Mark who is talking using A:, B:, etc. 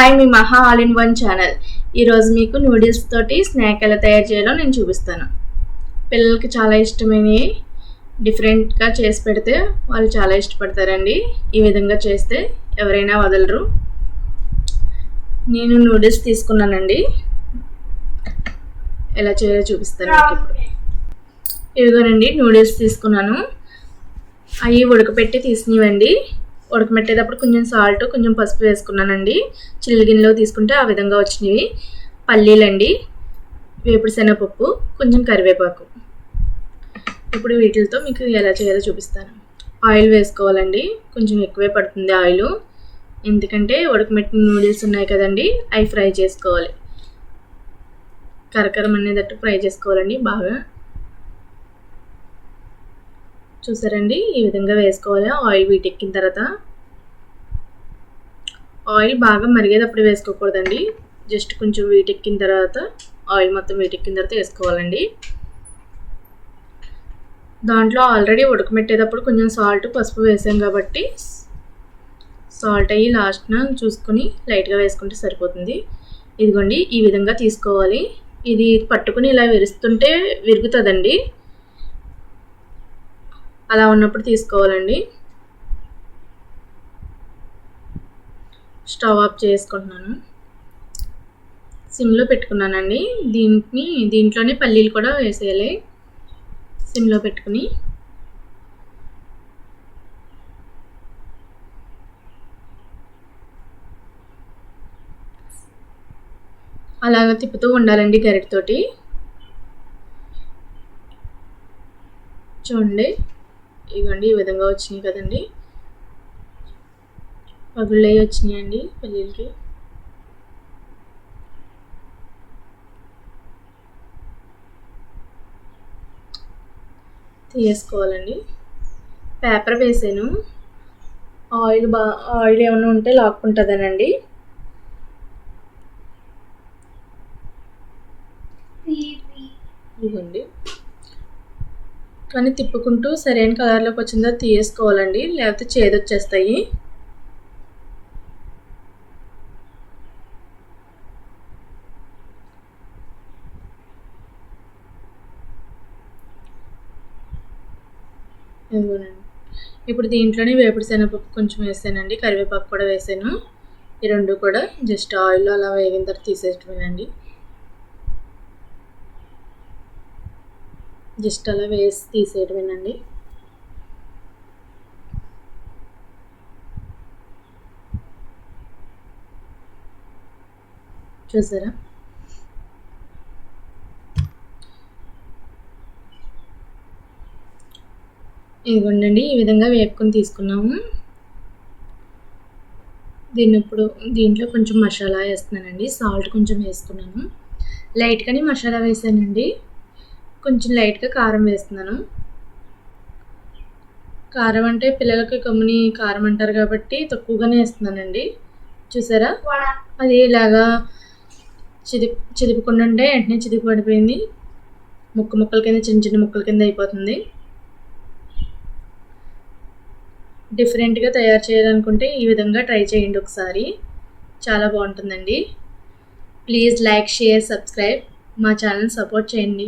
A: Hi మీ మహా all in one channel. ఈరోజు మీకు నూడిల్స్ తోటి స్నాక్ ఎలా తయారు చేయాలో నేను చూపిస్తాను. పిల్లలకి చాలా ఇష్టమైనవి డిఫరెంట్గా చేసి పెడితే వాళ్ళు చాలా ఇష్టపడతారండి. ఈ విధంగా చేస్తే ఎవరైనా వదలరు. నేను నూడిల్స్ తీసుకున్నానండి, ఎలా చేయాలో చూపిస్తాను మీకు ఇప్పుడు. ఇదిగోనండి నూడిల్స్ తీసుకున్నాను. అవి ఉడకపెట్టి తీసినవండి. ఉడకబెట్టేటప్పుడు కొంచెం సాల్ట్, కొంచెం పసుపు వేసుకున్నానండి. చిల్లి గిన్నెలో తీసుకుంటే ఆ విధంగా వచ్చినవి. పల్లీలండి, వేపుడు శనగపప్పు, కొంచెం కరివేపాకు. ఇప్పుడు వీటితో మీకు ఎలా చేయాలో చూపిస్తాను. ఆయిల్ వేసుకోవాలండి, కొంచెం ఎక్కువే పడుతుంది ఆయిల్, ఎందుకంటే ఉడకబెట్టిన నూడిల్స్ ఉన్నాయి కదండి, అవి ఫ్రై చేసుకోవాలి. కరకరం అనేటట్టు ఫ్రై చేసుకోవాలండి బాగా. చూసారండి, ఈ విధంగా వేసుకోవాలి. ఆయిల్ వీటెక్కిన తర్వాత, ఆయిల్ బాగా మరిగేటప్పుడు వేసుకోకూడదండి, జస్ట్ కొంచెం వీటెక్కిన తర్వాత, ఆయిల్ మొత్తం వీటెక్కిన తర్వాత వేసుకోవాలండి. దాంట్లో ఆల్రెడీ ఉడకబెట్టేటప్పుడు కొంచెం సాల్ట్, పసుపు వేసాం కాబట్టి సాల్ట్ అయ్యి లాస్ట్న చూసుకొని లైట్గా వేసుకుంటే సరిపోతుంది. ఇదిగోండి ఈ విధంగా తీసుకోవాలి. ఇది పట్టుకుని ఇలా విరుస్తుంటే విరుగుతుందండి, అలా ఉన్నప్పుడు తీసుకోవాలండి. స్టవ్ ఆఫ్ చేసుకుంటున్నాను, సిమ్లో పెట్టుకున్నానండి. దీంట్లోనే పల్లీలు కూడా వేసేయాలి, సిమ్లో పెట్టుకుని. అలాగ తిప్పుతూ ఉండాలండి గరిటెతోటి. చూడండి, ఇవ్వండి ఈ విధంగా వచ్చినాయి కదండి, పగుళ్ళవి వచ్చినాయండి పల్లీలకి. తీసుకోవాలండి. పేపర్ వేసాను, ఆయిల్ ఏమైనా ఉంటే లాక్కుంటుందనండి. ఇవ్వండి, కానీ తిప్పుకుంటూ సరైన కలర్లోకి వచ్చిందో తీసుకోవాలండి, లేకపోతే చేదొచ్చేస్తాయి. ఇదిగోనండి, ఇప్పుడు దీంట్లోనే వేపుడు శనగపప్పు కొంచెం వేసానండి, కరివేపాకు కూడా వేసాను. ఈ రెండు కూడా జస్ట్ ఆయిల్లో అలా వేగిన తర్వాత తీసేయటమేనండి. జస్ట్ అలా వేసి తీసేయటమేనండి. చూసారా, ఇదిగోండి ఈ విధంగా వేపుకొని తీసుకున్నాము. ఇప్పుడు దీంట్లో కొంచెం మసాలా వేస్తున్నానండి. సాల్ట్ కొంచెం వేసుకున్నాను, లైట్గానే మసాలా వేసానండి. కొంచెం లైట్గా కారం వేస్తున్నాను. కారం అంటే పిల్లలకి కమ్ముని కారం అంటారు కాబట్టి తక్కువగానే వేస్తున్నానండి. చూసారా, అది ఇలాగా చిదుపుకుండా ఉంటే వెంటనే చిదుపు పడిపోయింది, ముక్కల కింద చిన్న చిన్న ముక్కల కింద అయిపోతుంది. డిఫరెంట్గా తయారు చేయాలనుకుంటే ఈ విధంగా ట్రై చేయండి ఒకసారి, చాలా బాగుంటుందండి. ప్లీజ్ లైక్, షేర్, సబ్స్క్రైబ్, మా ఛానల్ సపోర్ట్ చేయండి.